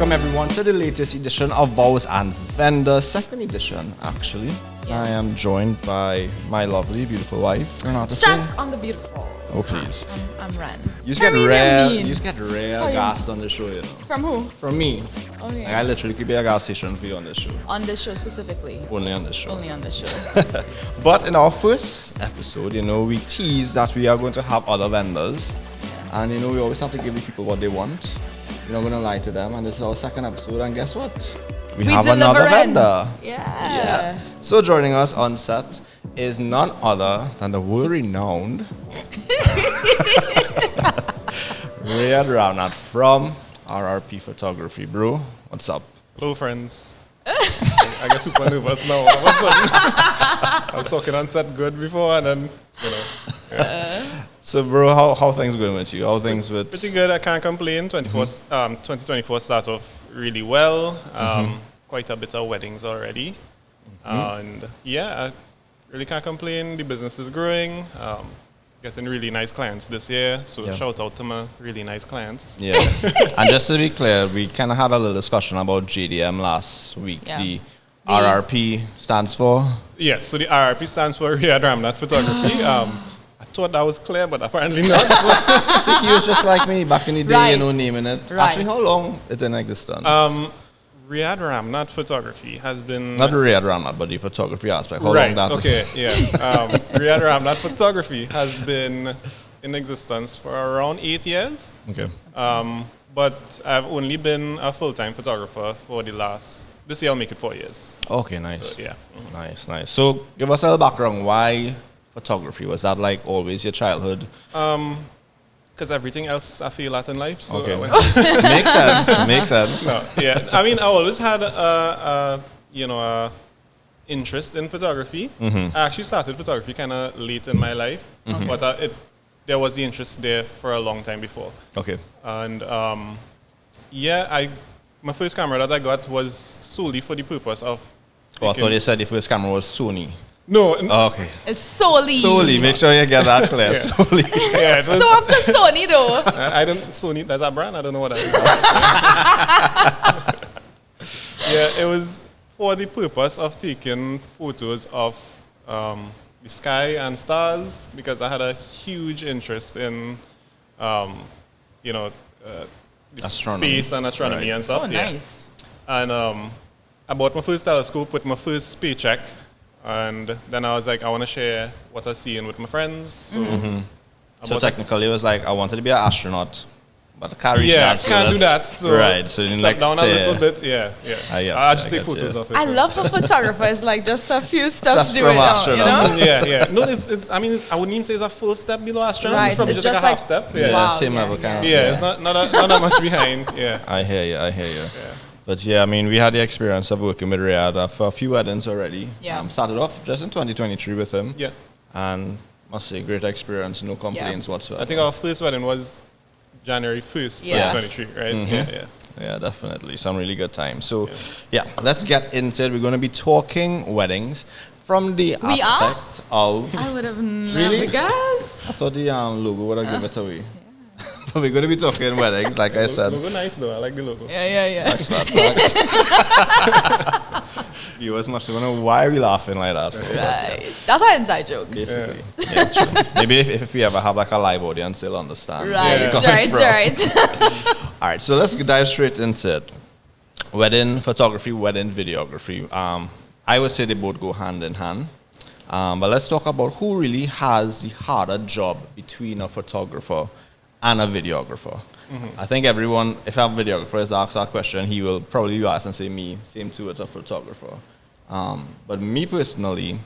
welcome everyone to the latest edition of Vows and Vendor, second edition actually. Yeah. I am joined by my lovely, beautiful wife. Stress on the beautiful. Oh please. I'm Ren. You just get rare gas on the show, you know. From who? From me. Oh yeah. Like, I literally could be a gas station for you on this show. On this show specifically. Only on this show. Only on this show. But in our first episode, you know, we teased that we are going to have other vendors. Yeah. And you know, we always have to give the people what they want. We're not going to lie to them. And this is our second episode. And guess what? We have another delivering. vendor. Yeah. So joining us on set is none other than the world-renowned Riyard Ramnath from RRP Photography. Bro, what's up? Hello, friends. I get super nervous now. All of a sudden. I was talking on set good before, and then, you know. Yeah. So, bro, how things going with you? How things with... Pretty good. I can't complain. 2024 started off really well. Quite a bit of weddings already. And yeah, I really can't complain. The business is growing. Getting really nice clients this year. So shout out to my really nice clients. Yeah. And just to be clear, we kind of had a little discussion about JDM last week. Yeah. The RRP stands for? Yes, so the RRP stands for Riyard Ramnath Photography. I thought that was clear, but apparently not. See, he was just like me back in the day, Right. you know, naming it. Right. Actually, how long it's in existence? Riyard Ramnath Photography has been... Not the Riyard Ramnath, but the photography aspect. How long that? Okay, yeah. Riyard Ramnath Photography has been in existence for around 8 years. Okay. But I've only been a full-time photographer for this year I'll make it 4 years. Okay, nice. So, yeah. Nice. So, give us a little background. Why photography? Was that like always your childhood? Because everything else I feel at in life. So Okay. I went Makes sense. No, yeah. I mean, I always had a interest in photography. I actually started photography kind of late in my life, but there was the interest there for a long time before. Okay. And my first camera that I got was solely for the purpose of. Oh, I thought you said the first camera was Sony. No. Oh, okay. It's Sony. Sony. Make sure you get that clear. Yeah. Sony. Yeah, it was, So up to Sony though. I don't Sony. That's a brand. I don't know what that is. Yeah, it was for the purpose of taking photos of the sky and stars because I had a huge interest in, Astronomy. space and astronomy and stuff. Oh, yeah. nice. And I bought my first telescope with my first space check, and then I was like, I want to share what I'm seeing with my friends. So, So technically, it was like I wanted to be an astronaut, but I can't reach yeah, that. So can't do that's- that. So right. So you step like down a little bit. Yeah. I just take get photos you. of it. I love how photographers like just a few steps Stuff do from it now, you astronaut. know? Yeah. No, I wouldn't even say it's a full step below astronaut. Right, It's probably it's just like just a half like- step. Yeah. Wow, Same yeah, level kind of. Yeah, it's not that much behind. Yeah. I hear you. Yeah. But yeah, I mean, we had the experience of working with Riyad for a few weddings already. Yeah. Started off just in 2023 with him. Yeah. And must say, great experience, no complaints whatsoever. I think our first wedding was January 1st, Yeah. 2023, right? Yeah. Yeah, definitely. Some really good times. So, yeah, let's get into it. We're going to be talking weddings from the aspect of... I would have never Really? guessed. I thought the logo would have given it away. But we're going to be talking weddings, like I said. Logo nice though. I like the logo. Yeah. Facts. Viewers must want to know why are we laughing like that. For, but yeah, Right. That's our inside joke. basically. Yeah, true. Maybe if we ever have like a live audience, they'll understand. where we're Right. coming Right. from. All right, so let's dive straight into it. Wedding photography, wedding videography. I would say they both go hand in hand. But let's talk about who really has the harder job between a photographer and a videographer. I think everyone, if a videographer is asked that question, he will probably be asked and say me, same too with a photographer. But me personally,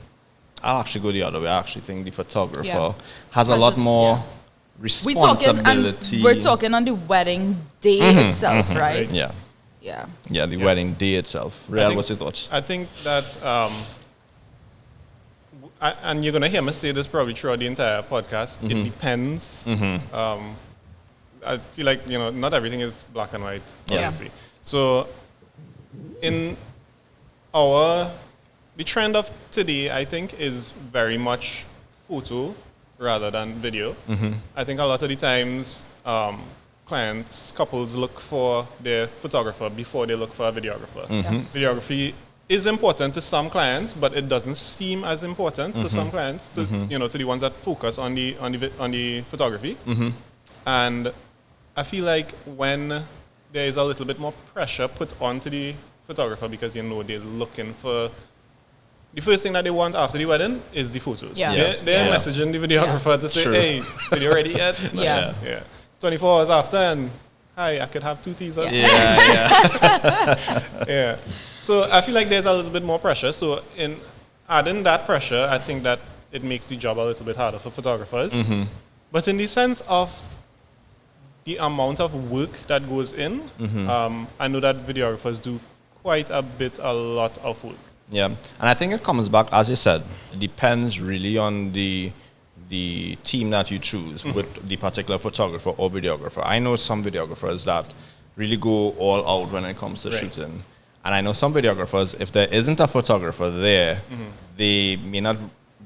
I'll actually go the other way. I actually think the photographer has a lot more responsibility. We're talking on the wedding day itself, right? Yeah. Yeah. The wedding day itself. Real, what's your thoughts? I think that, and you're going to hear me say this probably throughout the entire podcast, it depends. I feel like, not everything is black and white, obviously. So, in the trend of today, I think, is very much photo rather than video. I think a lot of the times, couples look for their photographer before they look for a videographer. Yes. Videography is important to some clients, but it doesn't seem as important to some clients, to to the ones that focus on the photography. And I feel like when there is a little bit more pressure put onto the photographer, because they're looking for the first thing that they want after the wedding is the photos. Yeah. They're messaging the videographer to say, "Hey, video ready yet?" Yeah. 24 hours after, and hi, I could have 2 teasers. Yeah. So I feel like there's a little bit more pressure. So in adding that pressure, I think that it makes the job a little bit harder for photographers. But in the sense of the amount of work that goes in, I know that videographers do quite a lot of work. Yeah, and I think it comes back, as you said, it depends really on the team that you choose with the particular photographer or videographer. I know some videographers that really go all out when it comes to shooting. And I know some videographers, if there isn't a photographer there, they may not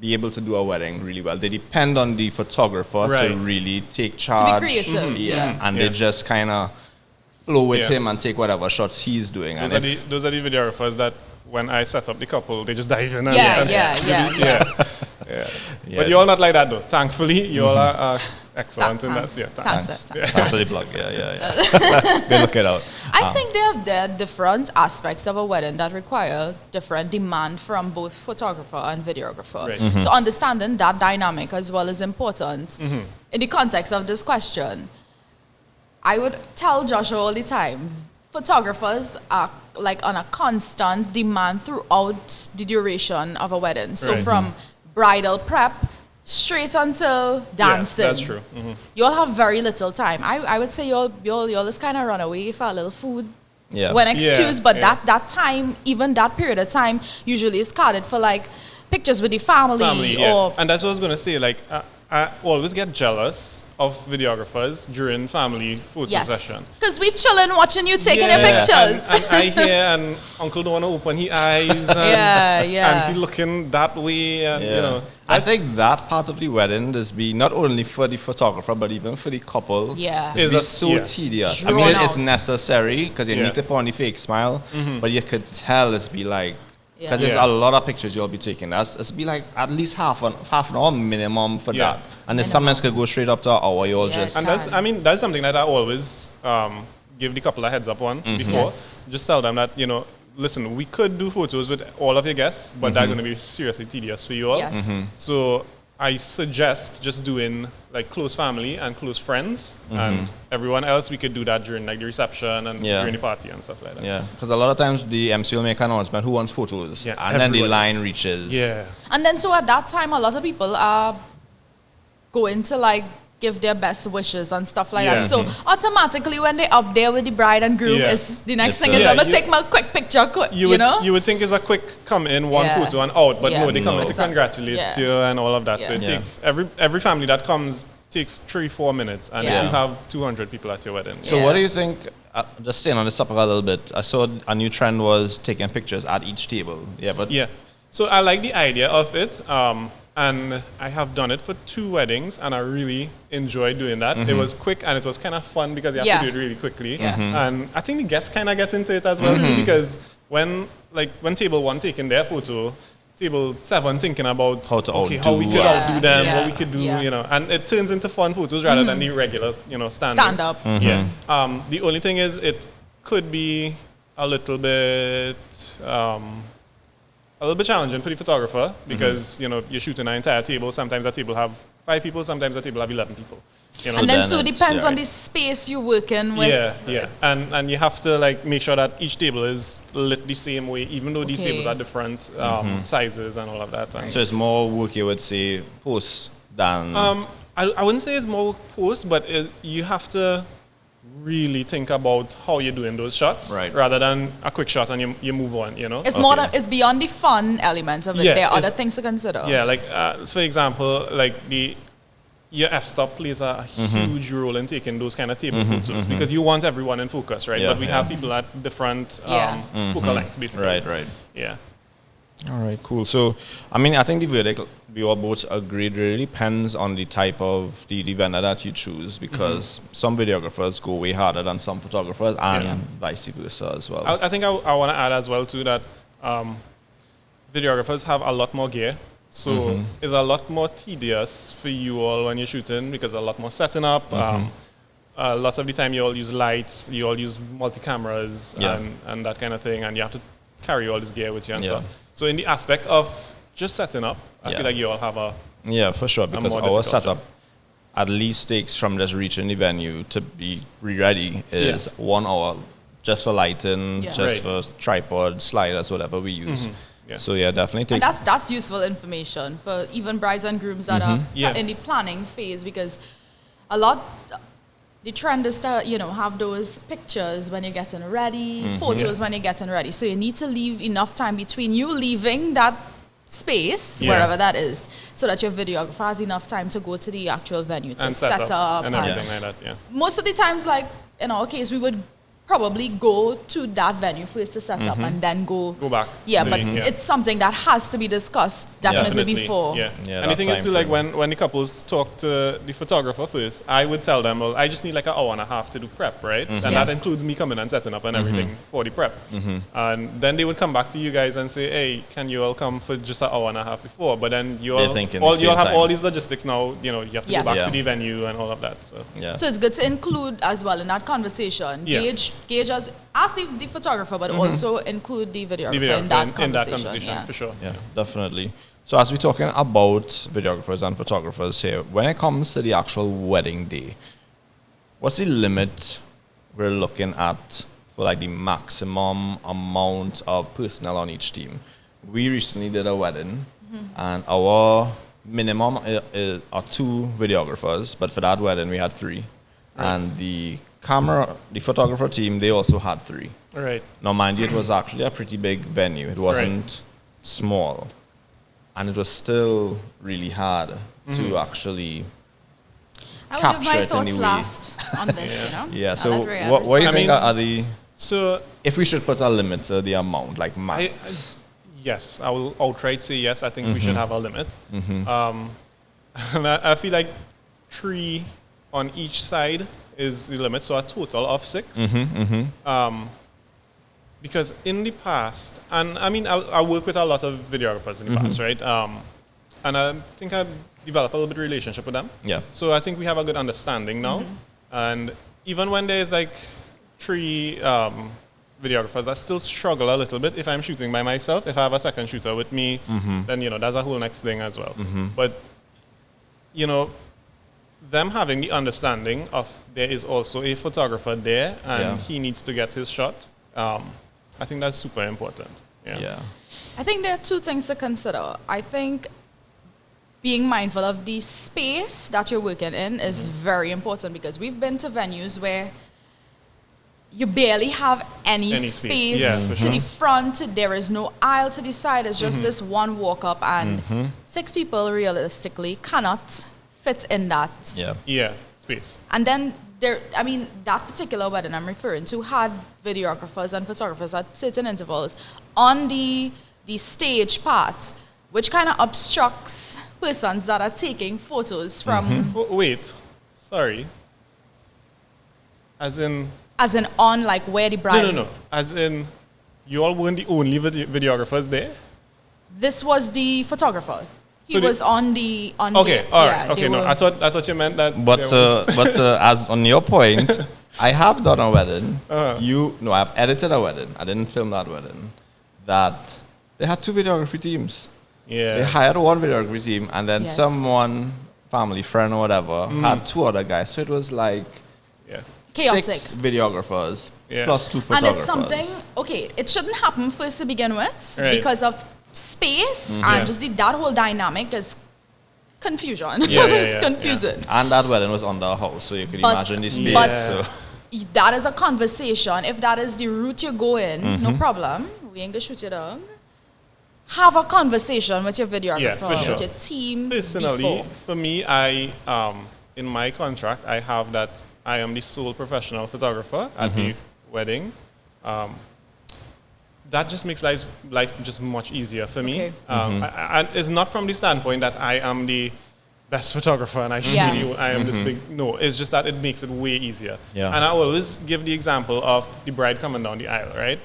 be able to do a wedding really well. They depend on the photographer to really take charge. To be creative. And they just kind of flow with him and take whatever shots he's doing. Those are the videographers that when I set up the couple, they just dive in. But you're all not like that though. Thankfully, you all are excellent in that. Thanks for the plug. Go look it out. I think there are different aspects of a wedding that require different demand from both photographer and videographer. Right. So understanding that dynamic as well is important in the context of this question. I would tell Joshua all the time, photographers are like on a constant demand throughout the duration of a wedding. So from bridal prep straight until dancing. Yes, that's true. You'll have very little time. I would say you'll just kind of run away for a little food when excused, but that time, even that period of time, usually is carded for like pictures with the family. And that's what I was going to say. Like, I always get jealous of videographers during family photo session. Because we chilling watching you taking your pictures. And I hear, and uncle don't want to open his eyes. And auntie looking that way. And, I think that part of the wedding is be not only for the photographer, but even for the couple. It's so tedious. I mean, it's necessary because you need to put on the fake smile, but you could tell it's be like, because there's a lot of pictures you'll be taking. It's be like at least half an hour minimum for that. And then sometimes could go straight up to an hour. You'll just... And that's something that I always give the couple a heads up on before. Just tell them that, listen, we could do photos with all of your guests, but they're going to be seriously tedious for you all. So I suggest just doing like close family and close friends, and everyone else we could do that during like the reception and during the party and stuff like that. Yeah, because a lot of times the MC will make an announcement, who wants photos? And then the line reaches. And then so at that time, a lot of people are going to like give their best wishes and stuff like that. So automatically when they're up there with the bride and groom, is the next thing is I'm gonna take my quick picture, you would think it's a quick come in, one photo and out, but no, they come in to congratulate you and all of that. So it takes every family that comes takes 3-4 minutes, and if you have 200 people at your wedding. So what do you think? Just staying on this topic a little bit, I saw a new trend was taking pictures at each table. So I like the idea of it. And I have done it for 2 weddings, and I really enjoyed doing that. It was quick, and it was kind of fun because you have to do it really quickly. And I think the guests kind of get into it as well too, because when table 1 taking their photo, table 7 thinking about how we could outdo them, what we could do, and it turns into fun photos rather than the regular, stand up. The only thing is it could be a little bit challenging for the photographer because you're shooting an entire table. Sometimes that table have 5 people, sometimes that table have 11 people. And then so it depends on the space you're working with. And you have to like make sure that each table is lit the same way, even though these tables are different sizes and all of that. So it's more work, you would say, post than... I wouldn't say it's more work post, but you have to really think about how you're doing those shots rather than a quick shot and you move on, It's more it's beyond the fun elements of it. There are other things to consider. Like for example, like your f-stop plays a huge role in taking those kind of table photos because you want everyone in focus, right? But we have people at different focal lengths, basically. Right. All right, cool. So, I mean, I think the verdict we all both agreed really depends on the type of the vendor that you choose, because some videographers go way harder than some photographers, and vice versa as well. I think I want to add as well too that videographers have a lot more gear, so it's a lot more tedious for you all when you're shooting because a lot more setting up. A lot of the time you all use lights, you all use multi-cameras and that kind of thing, and you have to carry all this gear with you and stuff. So in the aspect of just setting up, I feel like you all have a for sure, because our setup at least takes from just reaching the venue to be ready is 1 hour just for lighting, just for tripod, sliders, whatever we use. So definitely takes. And that's useful information for even brides and grooms that are in the planning phase, because a lot. The trend is to, have those pictures when you're getting ready, photos when you're getting ready. So you need to leave enough time between you leaving that space, wherever that is, so that your videographer has enough time to go to the actual venue to set up and everything like that. Most of the times, like in our case, we would probably go to that venue first to set up and then go back. But it's something that has to be discussed definitely before. And the thing is too, like when the couples talk to the photographer first, I would tell them, well, I just need like an hour and a half to do prep, right? And that includes me coming and setting up and everything for the prep. And then they would come back to you guys and say, hey, can you all come for just an hour and a half before? But then you all have all these logistics now, you have to go back to the venue and all of that. So it's good to include as well in that conversation. Gauge as ask the photographer, but also include the videographer in that conversation. For sure. Yeah, definitely. So as we're talking about videographers and photographers here, when it comes to the actual wedding day, what's the limit we're looking at for like the maximum amount of personnel on each team? We recently did a wedding, and our minimum are 2 videographers, but for that wedding we had 3. And the photographer team, they also had 3. Right. Now, mind you, it was actually a pretty big venue. It wasn't small. And it was still really hard to actually capture it in a way. I will give my thoughts last on this, Yeah, so what do you think are the... So, if we should put a limit to the amount, like max? Yes, I will outright say yes. I think we should have a limit. And I feel like 3 on each side is the limit, so a total of 6. Because in the past, and I mean, I work with a lot of videographers in the past, right? And I think I've developed a little bit of relationship with them. Yeah. So I think we have a good understanding now. And even when there's like 3 videographers, I still struggle a little bit if I'm shooting by myself. If I have a second shooter with me, then, that's a whole next thing as well. But, them having the understanding of there is also a photographer there and he needs to get his shot, I think that's super important. I think there are 2 things to consider. I think being mindful of the space that you're working in is very important, because we've been to venues where you barely have any space to the front. There is no aisle to the side. It's just this one walk up, and 6 people realistically cannot fit in that space. And then that particular wedding I'm referring to had videographers and photographers at certain intervals on the stage part, which kind of obstructs persons that are taking photos from. Wait, sorry. As in on like where the bride. No. As in, you all weren't the only videographers there? This was the photographer. He was on the. Okay, all right. Okay, no, I thought you meant that. But as on your point, I have done a wedding. I've edited a wedding. I didn't film that wedding. That they had 2 videography teams. Yeah. They hired 1 videography team, and then someone, family friend or whatever, had 2 other guys. So it was like chaotic. 6 videographers plus 2 photographers. And it's something. Okay, it shouldn't happen first to begin with because of space and just that whole dynamic is confusion. It's confusing. And that wedding was under a house, so you could imagine the space. But that is a conversation. If that is the route you go in, no problem. We ain't gonna shoot your dog. Have a conversation with your videographer, with your team. Personally, for me, I in my contract, I have that I am the sole professional photographer at the wedding. that just makes life just much easier for me. Okay. And it's not from the standpoint that I am the best photographer and I am this big. No, it's just that it makes it way easier. Yeah. And I always give the example of the bride coming down the aisle, right?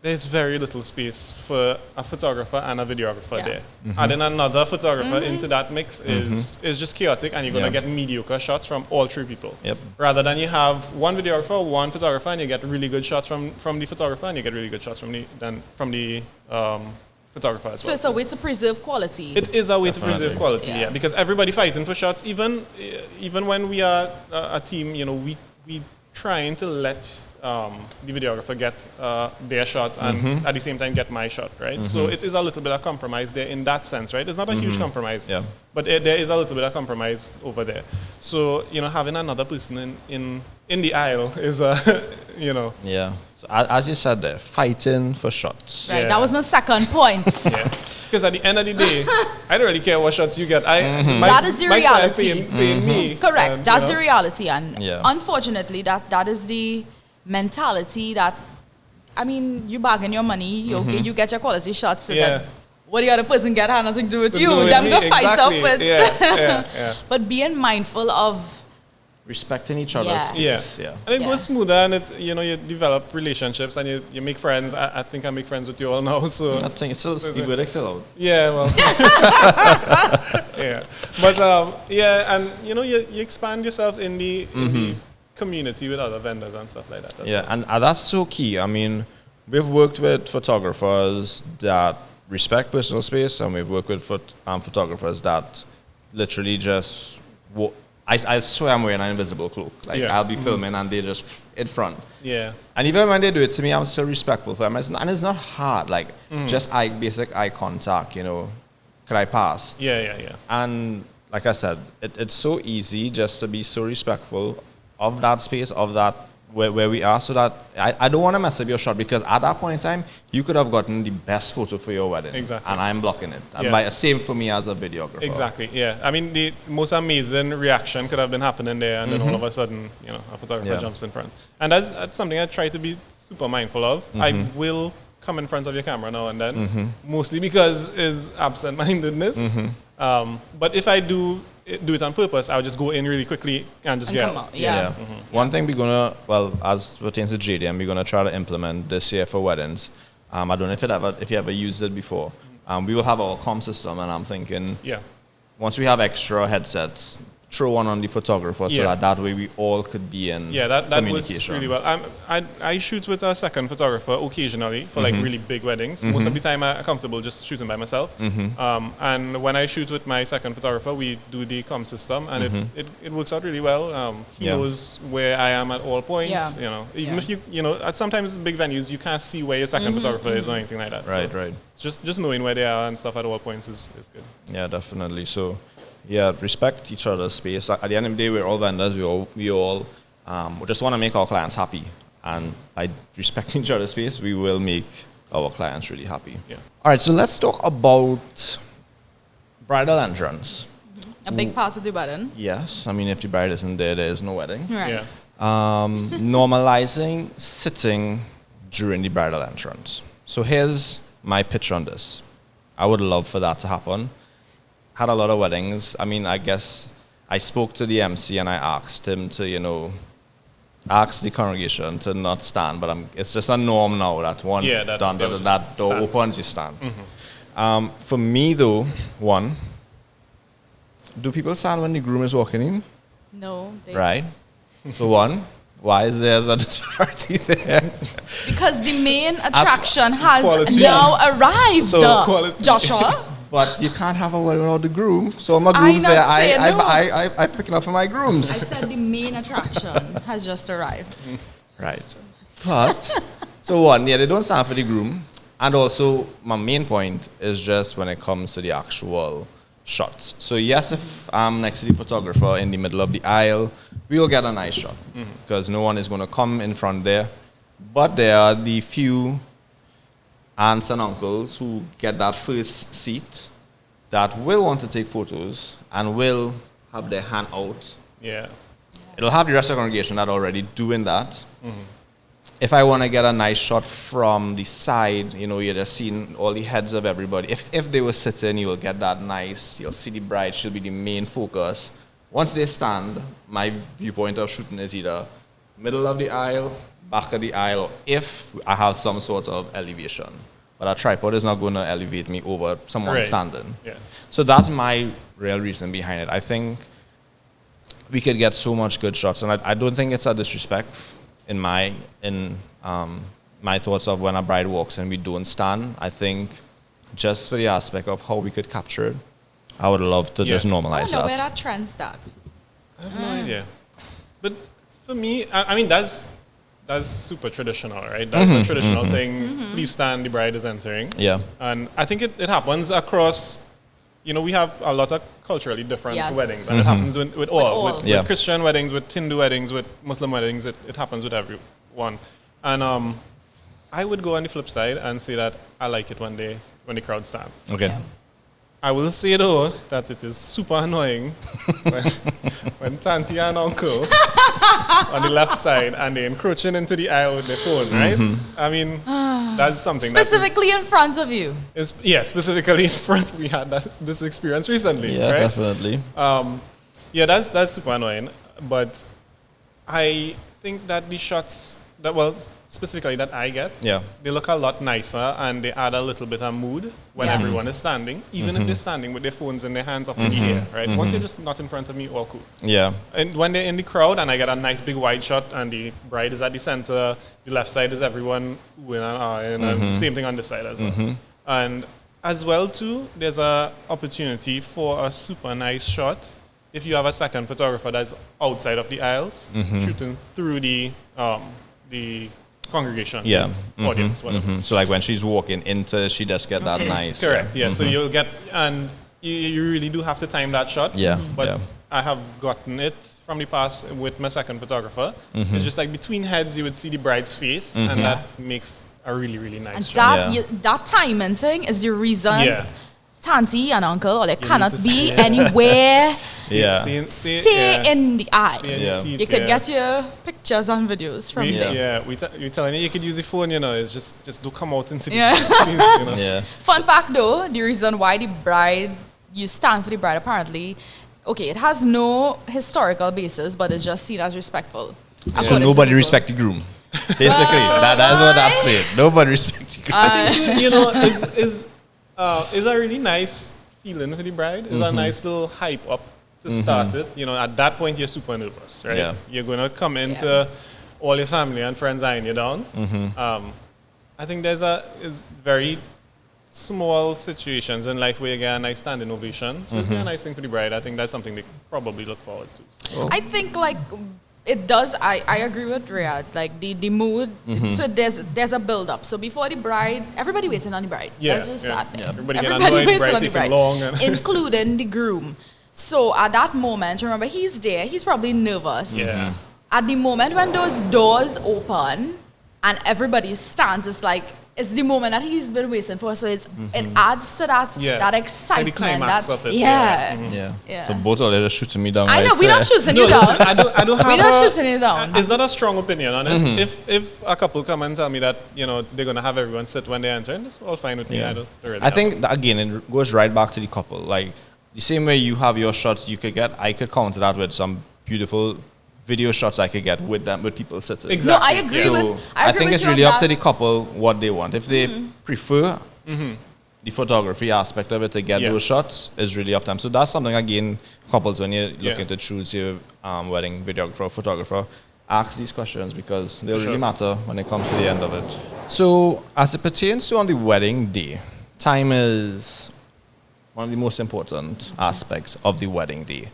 There's very little space for a photographer and a videographer there. Adding another photographer into that mix is just chaotic, and you're going to get mediocre shots from all three people. Yep. Rather than you have one videographer, one photographer, and you get really good shots from the photographer, and you get really good shots from the photographer as So well. it's a way to preserve quality. It is a way to Definitely. preserve quality, Yeah. yeah. Because everybody fighting for shots, even when we are a team, we trying to let the videographer get their shot and at the same time get my shot, right? So it is a little bit of compromise there in that sense, right? It's not a huge compromise, Yeah. but there is a little bit of compromise over there. So having another person in the aisle is Yeah. So as you said there, fighting for shots. Right, Yeah. that was my second point. yeah. Because at the end of the day, I don't really care what shots you get. That is the my client reality. paying me. Correct. and, That's the reality. And Yeah. unfortunately, that is the mentality that, I mean, you bargain your money, you get your quality shots, so Yeah. that what the other person get has nothing to do with To you. do with Them me, go fight exactly. up with. Yeah. But being mindful of, Respecting each other's Yeah. space. Yeah. And it Yeah. goes smoother, and it's you develop relationships and you make friends. I think I make friends with you all now. So I think it's still the verdict still out. yeah, well, yeah, but and you expand yourself in the community with other vendors and stuff like that. Yeah, and that's so key. I mean, we've worked with photographers that respect personal space, and we've worked with photographers that literally just. I swear I'm wearing an invisible cloak. Like, Yeah. I'll be filming and they're just in front. Yeah, And even when they do it to me, I'm still respectful for them. And it's not hard. Like, just basic eye contact, Could I pass? yeah. And like I said, it's so easy just to be so respectful of that space, of that where we are, so that I don't want to mess up your shot, because at that point in time, you could have gotten the best photo for your wedding. Exactly. And I'm blocking it. And Yeah. same for me as a videographer. Exactly. Yeah. I mean, the most amazing reaction could have been happening there, and then all of a sudden, a photographer Yeah. jumps in front. And that's something I try to be super mindful of. I will come in front of your camera now and then, mostly because is absent-mindedness. But if I do it on purpose, I'll just go in really quickly and just and get come out. out. Yeah. One thing as pertains to JDM, we're gonna try to implement this year for weddings. I don't know if you ever used it before. We will have our comm system, and I'm thinking Yeah. once we have extra headsets, throw one on the photographer, so Yeah. that way we all could be in Yeah, that works communication. really well. I shoot with a second photographer occasionally for like really big weddings. Most of the time I'm comfortable just shooting by myself. And when I shoot with my second photographer, we do the comm system, and it works out really well. He Yeah. knows where I am at all points. Yeah. Even if at sometimes big venues you can't see where your second photographer is or anything like that. Right, So right. just knowing where they are and stuff at all points is good. Yeah, definitely. So, yeah, respect each other's space. At the end of the day, we're all vendors. We all we just want to make our clients happy. And by respecting each other's space, we will make our clients really happy. Yeah. All right, so let's talk about bridal entrance. A big part of the wedding. Yes, I mean, if the bride isn't there, there is no wedding. Right. Yeah. Normalizing sitting during the bridal entrance. So here's my pitch on this. I would love for that to happen. Had a lot of weddings. I mean, I guess I spoke to the MC and I asked him to, ask the congregation to not stand, but it's just a norm now that once Yeah, done, they'll that just door stand. opens, you stand. For me, though, one, do people stand when the groom is walking in? No. Right? So one, why is there a disparity there? Because the main attraction has quality. now arrived, So- Quality. Joshua. But you can't have a wedding without the groom. So my I grooms not there, saying no. I picking up for my I grooms. said the main attraction has just arrived. Right. But, so one, yeah, they don't stand for the groom. And also, my main point is just when it comes to the actual shots. So yes, if I'm next to the photographer in the middle of the aisle, we will get a nice shot. Because no one is going to come in front there. But there are the few aunts and uncles who get that first seat that will want to take photos and will have their hand out. Yeah. It'll have the rest of the congregation that are already doing that. if I want to get a nice shot from the side, you know, you're just seeing all the heads of everybody. If they were sitting, you will get that nice. You'll see the bride. She'll be the main focus. Once they stand, my viewpoint of shooting is either middle of the aisle, back of the aisle, or if I have some sort of elevation. But a tripod is not going to elevate me over someone standing. Yeah. So that's my real reason behind it. I think we could get so much good shots, and I don't think it's a disrespect in my thoughts of when a bride walks and we don't stand. I think just for the aspect of how we could capture it, I would love to just normalize that. I don't know where that trend starts. I have no idea. But for me, I mean, that's super traditional, right? That's a traditional thing. Please stand, the bride is entering. Yeah. And I think it happens across, you know, we have a lot of culturally different weddings. And it happens with all. With Christian weddings, with Hindu weddings, with Muslim weddings, it happens with everyone. And I would go on the flip side and say that I like it when the crowd stands. Okay. Yeah. I will say though that it is super annoying when Tanti and Uncle on the left side and they're encroaching into the aisle with their phone, right? I mean, that's something specifically in front of you. Specifically in front. We had this experience recently, yeah, right? Definitely. That's super annoying. But I think that the shots specifically that I get, they look a lot nicer and they add a little bit of mood when everyone is standing, even if they're standing with their phones in their hands up in the air, right? Once they're just not in front of me, all cool. Yeah. And when they're in the crowd and I get a nice big wide shot and the bride is at the center, the left side is everyone and same thing on this side as well. And as well too, there's a opportunity for a super nice shot if you have a second photographer that's outside of the aisles, shooting through the congregation, audience, whatever. So like when she's walking into, she does get that nice. Correct. Yeah. So you'll get, and you really do have to time that shot. Yeah. But I have gotten it from the past with my second photographer. It's just like between heads, you would see the bride's face, and that makes a really, really nice and shot. That timing thing is the reason Tanti and Uncle, or they cannot be anywhere. Stay in the eye. You could get your pictures and videos from there. Yeah, we're telling you could use the phone, you know, it's just do come out into the please, you know. Fun fact though, the reason why you stand for the bride apparently, it has no historical basis, but it's just seen as respectful. So nobody respect the groom. Basically, that is what that's it. Nobody respect the groom. I think, you know, it's a really nice feeling for the bride. It's a nice little hype up to start it. You know, at that point, you're super nervous, right? Yeah. You're going to come into all your family and friends eyeing you down. I think it's very small situations in life where you get a nice standing ovation. So it'd be a nice thing for the bride. I think that's something they probably look forward to. I think it does. I agree with Riyad. Like the mood. So there's a build up. So before the bride, everybody waiting on the bride. Let's just start there. Everybody waiting on the bride, long including the groom. So at that moment, remember he's there. He's probably nervous. Yeah. At the moment when those doors open and everybody stands, it's the moment that he's been waiting for. So it adds to that excitement. Like the climax of it. Yeah. So both of them are shooting me down. I know, we're not shooting you down. I don't have we're not shooting you down. It's not a strong opinion on it. If a couple come and tell me that, you know, they're going to have everyone sit when they enter, it's all fine with me. I think, that, again, it goes right back to the couple. Like, the same way you have your shots I could counter that with some beautiful video shots I could get with people sitting. Exactly. No, I agree I think it's really up to the couple what they want. If they prefer the photography aspect of it to get those shots, is really up to them. So that's something, again, couples, when you're looking to choose your wedding videographer or photographer, ask these questions because they really matter when it comes to the end of it. So as it pertains to on the wedding day, time is one of the most important aspects of the wedding day.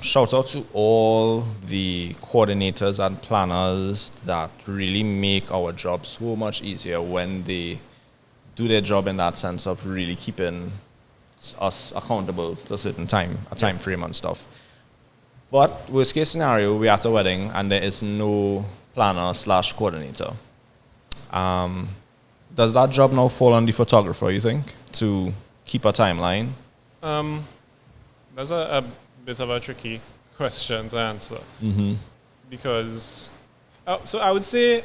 Shout out to all the coordinators and planners that really make our job so much easier when they do their job in that sense of really keeping us accountable to a certain time frame and stuff. But worst case scenario, we're at a wedding and there is no planner / coordinator. Does that job now fall on the photographer, you think, to keep a timeline? That's a bit of a tricky question to answer. Because, so I would say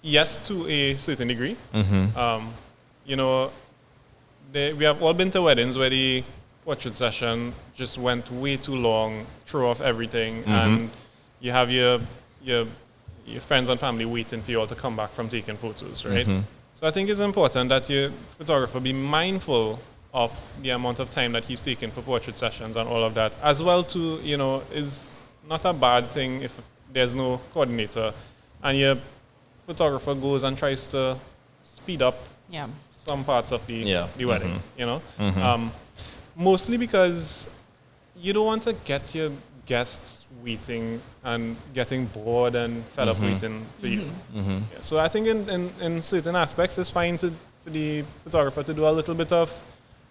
yes, to a certain degree. You know, we have all been to weddings where the portrait session just went way too long, threw off everything, and you have your friends and family waiting for you all to come back from taking photos, right? So I think it's important that your photographer be mindful of the amount of time that he's taking for portrait sessions and all of that, as well to, you know, is not a bad thing if there's no coordinator and your photographer goes and tries to speed up some parts of the wedding, you know? Mostly because you don't want to get your guests waiting and getting bored and fed up waiting for you. Yeah, so I think in certain aspects, it's fine for the photographer to do a little bit of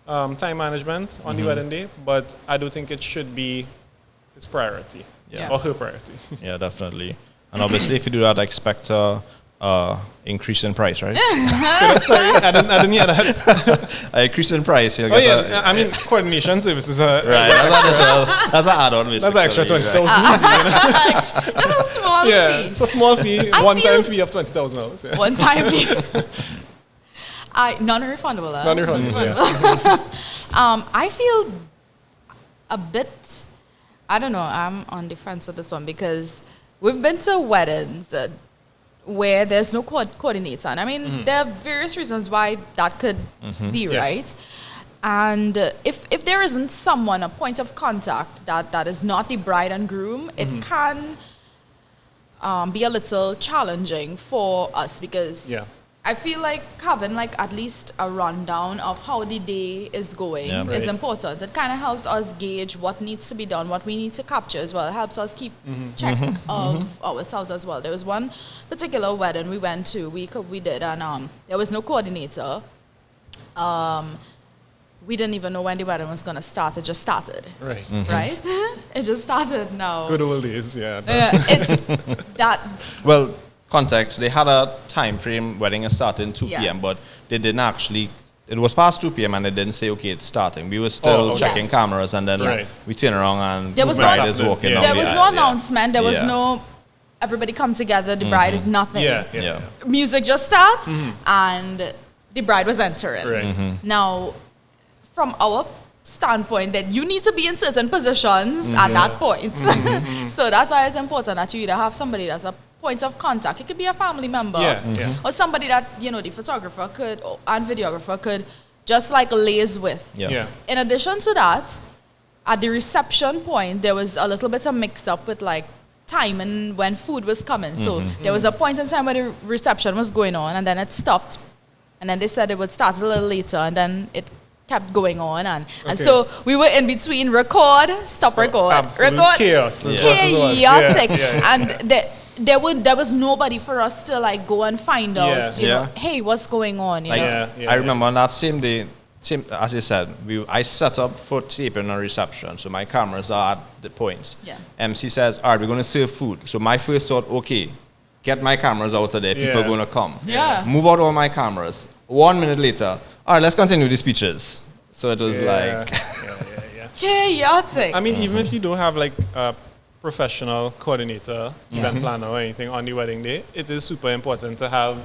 time management on the wedding day, but I do think it should be his priority or her priority. Yeah, definitely. And obviously, if you do that, expect increase in price, right? Sorry, I didn't hear that. Increase in price. I mean, coordination services are... Right, that's an add-on, basically. That's an extra 20,000. Just a small fee. It's a small fee, one-time fee of $20,000. Yeah. One-time fee. Non-refundable. Non-refundable, yeah. I feel a bit... I don't know, I'm on the fence with this one because we've been to weddings where there's no coordinator. And I mean, there are various reasons why that could be, right? And if there isn't someone, a point of contact that is not the bride and groom, it can be a little challenging for us because I feel like having like at least a rundown of how the day is going is important. It kind of helps us gauge what needs to be done, what we need to capture as well. It helps us keep check of ourselves as well. There was one particular wedding we went to, we did, and there was no coordinator. We didn't even know when the wedding was going to start. It just started. Right. Right? It just started now. Good old days, yeah. It's that... Well... Context, they had a time frame wedding is starting 2 p.m. but they didn't actually, it was past 2 p.m. and they didn't say, okay, it's starting. We were still checking cameras and then we turn around and the bride is walking down there was no announcement, there was no, everybody come together, the bride is nothing. Music just starts and the bride was entering. Now, from our standpoint, that you need to be in certain positions at that point. So that's why it's important that you either have somebody that's a point of contact. It could be a family member or somebody that, you know, the photographer could and videographer could just like liaise with. In addition to that, at the reception point, there was a little bit of mix up with like time and when food was coming. So there was a point in time where the reception was going on and then it stopped. And then they said it would start a little later and then it kept going on and so we were in between record, stop, record, record. Chaos. Chaotic. And there was nobody for us to like go and find out, you know, hey, what's going on? You know? I remember on that same day, as you said, I set up for taping and reception, so my cameras are at the points. MC says, all right, we're going to serve food. So my first thought, okay, get my cameras out of there, people are going to come. Move out all my cameras. 1 minute later, all right, let's continue the speeches. So it was like... chaotic. I mean, even if you don't have like a professional coordinator, event planner or anything on the wedding day, it is super important to have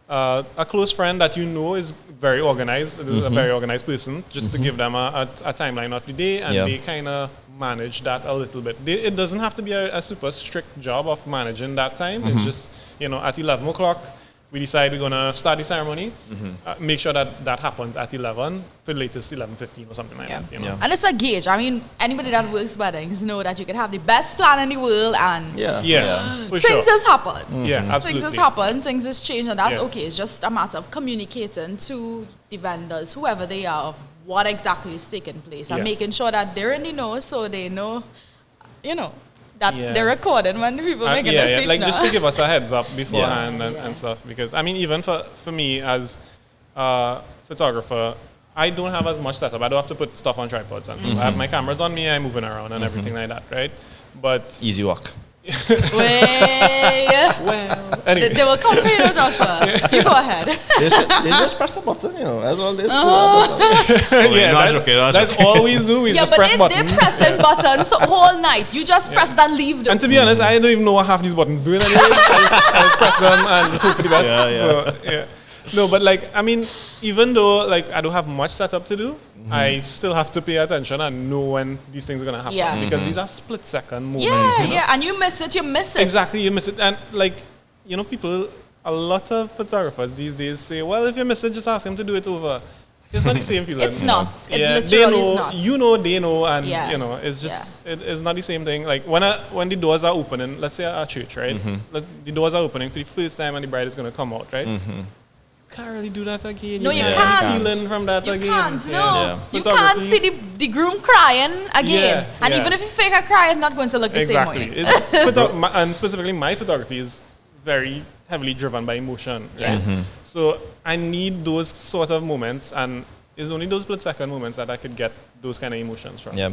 a close friend that you know is very organized, a very organized person, just to give them a timeline of the day and they kind of manage that a little bit. It doesn't have to be a super strict job of managing that time. It's just, you know, at 11 o'clock, we decide we're going to start the ceremony. Make sure that happens at 11, for the latest 11:15 or something like that. You know? And it's a gauge. I mean, anybody that works weddings know that you can have the best plan in the world and for things sure. has happened. Absolutely. Things has happened, things has changed, and that's okay. It's just a matter of communicating to the vendors, whoever they are, of what exactly is taking place and making sure that they're in the know so they know, you know, that they're recording when the people making the speech like now. just to give us a heads up beforehand and stuff. Because I mean, even for me as a photographer, I don't have as much setup. I don't have to put stuff on tripods and stuff. I have my cameras on me, I'm moving around and everything like that, right? But easy walk. Well, anyway. They will come for you, Joshua. You go ahead. They just press a button, you know. That's all they do. That's all we do. We just press buttons. They're pressing buttons whole night. You just press it and leave them. And to be honest, I don't even know what half these buttons do. Anyway. I just press them and just hope for the best. So, yeah. No, but like, I mean, even though like I don't have much setup to do, I still have to pay attention and know when these things are gonna happen. Yeah. Because these are split second moments. Yeah, you know? yeah, and you miss it, you miss it. Exactly, you miss it. And like, you know, people, a lot of photographers these days say, well, if you miss it, just ask him to do it over. It's not the same feeling. It's not. It Yeah, literally they know, is not. you know, they know, and Yeah. you know, it's just it's not the same thing. Like when the doors are opening, let's say at our church, right? The doors are opening for the first time, and the bride is going to come out, right? You can't really do that again. No, you can't. can't. Feeling from that You again. can't, no. Yeah. You can't see the groom crying again. Yeah, And yeah. even if you fake a cry, it's not going to look the Exactly. same way. And specifically, my photography is very heavily driven by emotion, right? Yeah. So I need those sort of moments, and it's only those split second moments that I could get those kind of emotions from. Yeah.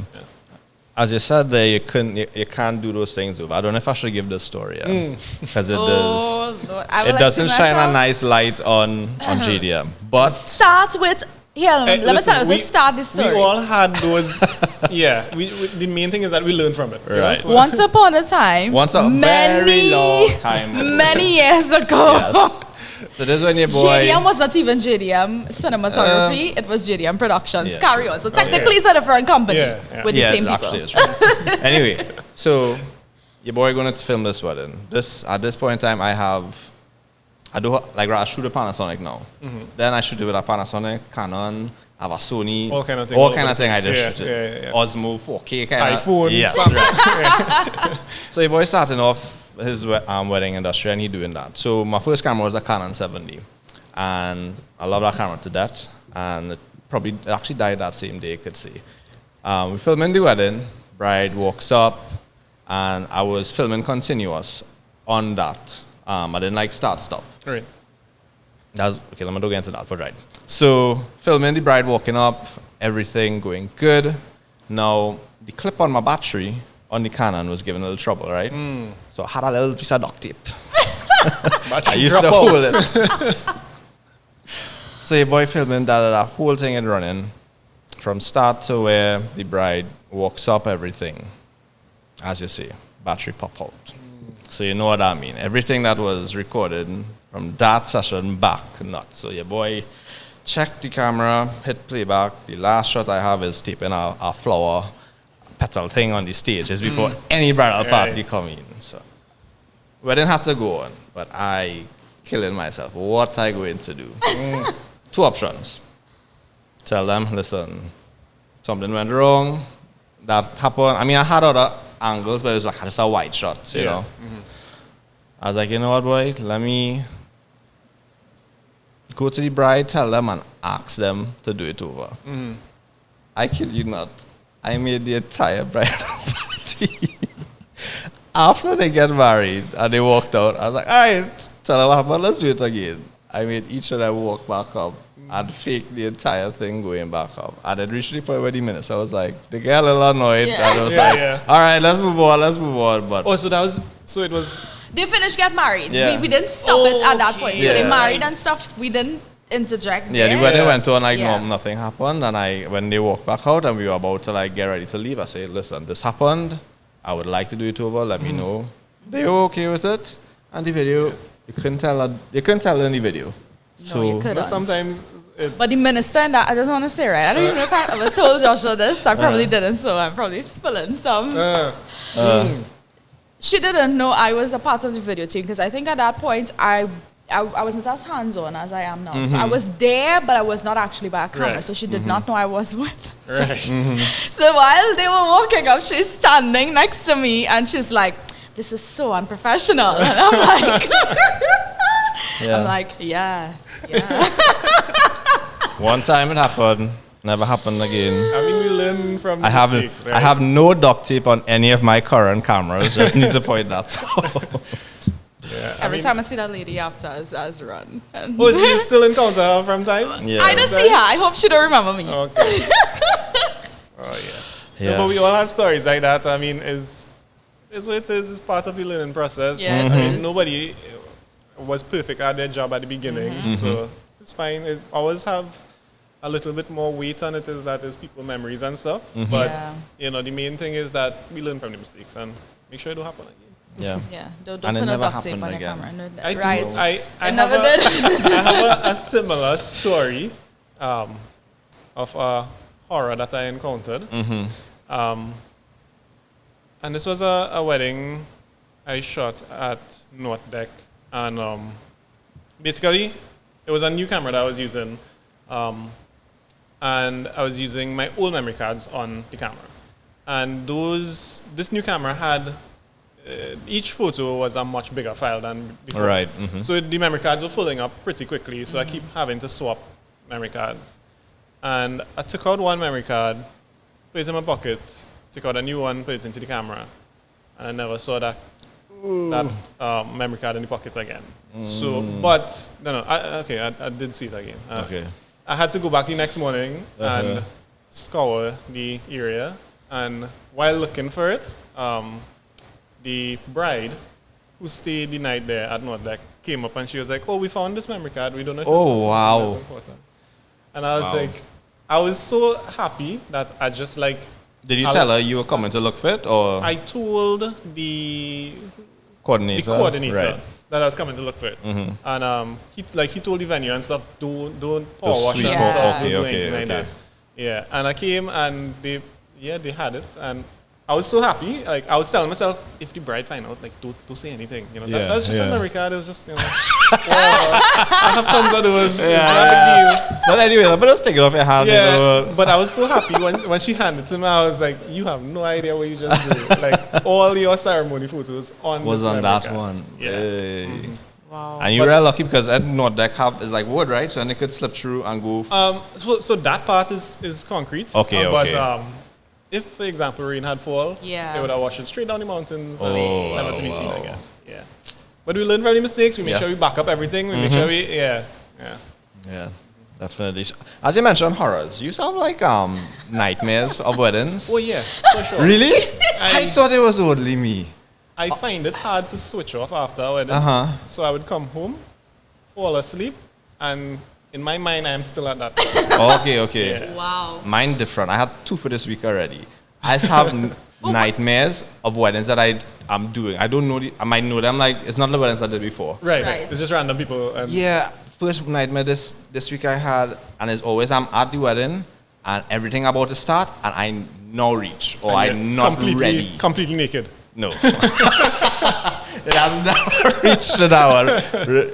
As you said there, you can't do those things over. I don't know if I should give this story, because it Oh, Lord. I would it like to doesn't see shine a myself. nice light on JDM. But Start with, let me Listen, tell you, just start the story. We all had those. We the main thing is that we learn from it. you know? Right. So- Once upon a time, very long time ago. many years ago, Yes. So this is when your boy. JDM was not even JDM Cinematography, it was JDM Productions. Yeah, Carry true. on. So technically it's a different company with the Yeah, same it people. actually is true. Anyway, so your boy going to film this wedding. At this point in time, I shoot a Panasonic now. Then I shoot it with a Panasonic, Canon, I have a Sony, All kind of thing, all all kind of thing. I things. just shoot it. Yeah. Osmo, 4K kind of iPhone, Yes, something. right. So your boy starting off his wedding industry, and he doing that. So my first camera was a Canon 7D, and I love that camera to death. And it actually died that same day, you could see. We filming the wedding, bride walks up, and I was filming continuous on that. I didn't like stop. Right. Okay, let me go into that, but right. So, filming the bride walking up, everything going good. Now, the clip on my battery on the Canon was giving a little trouble, right? So, I had a little piece of duct tape. I used to hold it. So, your boy filming that whole thing and running from start to where the bride walks up, everything. As you see, battery pop out. So, you know what I mean. Everything that was recorded from that session back, nuts. So your boy checked the camera, hit playback. The last shot I have is taping a flower petal thing on the stage just before any bridal party come in. So wedding had to go on, but I killing myself. What I going to do? Two options. Tell them, listen, something went wrong. That happened. I mean, I had other angles, but it was like just a wide shot, you know. I was like, you know what, boy? Let me go to the bride, tell them, and ask them to do it over. I kid you not. I made the entire bridal party. After they get married and they walked out, I was like, all right, tell them what happened. Let's do it again. I made each of them walk back up and fake the entire thing going back up. And it reached the point where the minutes, I was like, they get a little annoyed. Yeah. And I was like, all right, let's move on. But It was. They finished get married. Yeah. We didn't stop it at that point. So Yeah. they married and stuff. We didn't interject. yeah, the there. wedding went on like Yeah. nothing happened. And when they walked back out and we were about to like get ready to leave, I said, listen, this happened. I would like to do it over. Let me know. They were okay with it. And the video, you couldn't tell in the video. No, you couldn't. But sometimes. But the minister and that, I just want to say, right? I don't even know if I ever told Joshua this. I probably didn't, so I'm probably spilling some. She didn't know I was a part of the video team because I think at that point I wasn't as hands-on as I am now. So I was there, but I was not actually by a camera. Right. So she did not know I was with. Right. So while they were walking up, she's standing next to me and she's like, "This is so unprofessional." And I'm like, yeah. One time it happened, never happened again. I mean, we learn from I mistakes, right? have no duct tape on any of my current cameras. Just need to point that out. Yeah, Every time I see that lady after as run. And Oh, do you still encounter her from time? Yeah. I don't see her. I hope she don't remember me. Okay. Oh, yeah. Yeah. No, but we all have stories like that. I mean, it's what it is. It's part of the learning process. Yeah, it I mean, is. nobody was perfect at their job at the beginning, so it's fine. It always have a little bit more weight on it, is that is people memories and stuff. But Yeah. the main thing is that we learn from the mistakes and make sure it don't happen again. Yeah. Yeah, don't And it put no never duct tape happened on your again. camera. No, I do- right. I It have never a, did. I have a similar story of a horror that I encountered. And this was a wedding I shot at North Deck. And basically, it was a new camera that I was using. And I was using my old memory cards on the camera. And this new camera had, each photo was a much bigger file than before. Right. So the memory cards were filling up pretty quickly, so I keep having to swap memory cards. And I took out one memory card, put it in my pocket, took out a new one, put it into the camera, and I never saw that memory card in the pocket again. So, but I did see it again. Okay. I had to go back the next morning and scour the area, and while looking for it, the bride who stayed the night there at North Deck came up and she was like, "Oh, we found this memory card. We don't know if Oh, this is something wow. that's important." And I was Wow. like, I was so happy that I just like. Did you tell her you were coming to look for it, or I told the coordinator? coordinator Right. that I was coming to look for it, and he told the venue and stuff, don't power Just wash sweep and up. stuff, Okay, don't do okay, anything like okay. that. Yeah, and I came and they had it, and I was so happy. Like I was telling myself, if the bride find out, like don't say anything. Yeah, That's just yeah. a memory card. It's just I have tons of those. It's not a big deal. But anyway, but just take it off your hand. Yeah, but I was so happy when she handed it to me. I was like, "You have no idea what you just did." Like all your ceremony photos was this on memory that card. one. Yeah. Hey. Wow. And you were lucky because at North Deck is like wood, right? So and it could slip through and go. So that part is concrete. Okay, But okay. if, for example, rain had fall, Yeah. they would have washed it straight down the mountains Oh, and never to be wow, seen wow. again. Yeah. But we learn from the mistakes. We make Yeah. sure we back up everything. We make sure we yeah. Yeah, definitely. So, as you mentioned, horrors. You have like nightmares of weddings. Oh yeah, for sure. Really? I thought it was only me. I find it hard to switch off after a wedding. So I would come home, fall asleep, and in my mind I am still at that. Okay. Yeah. Wow. Mine different. I had 2 for this week already. I just have nightmares of weddings that I'm doing. I don't know. I might know them. Like it's not the weddings I did before. Right. Right. It's just random people. And Yeah. First nightmare this week I had, and it's always I'm at the wedding and everything about to start, and I now reach or and I'm you're not ready. Completely naked. No. It has never reached an hour.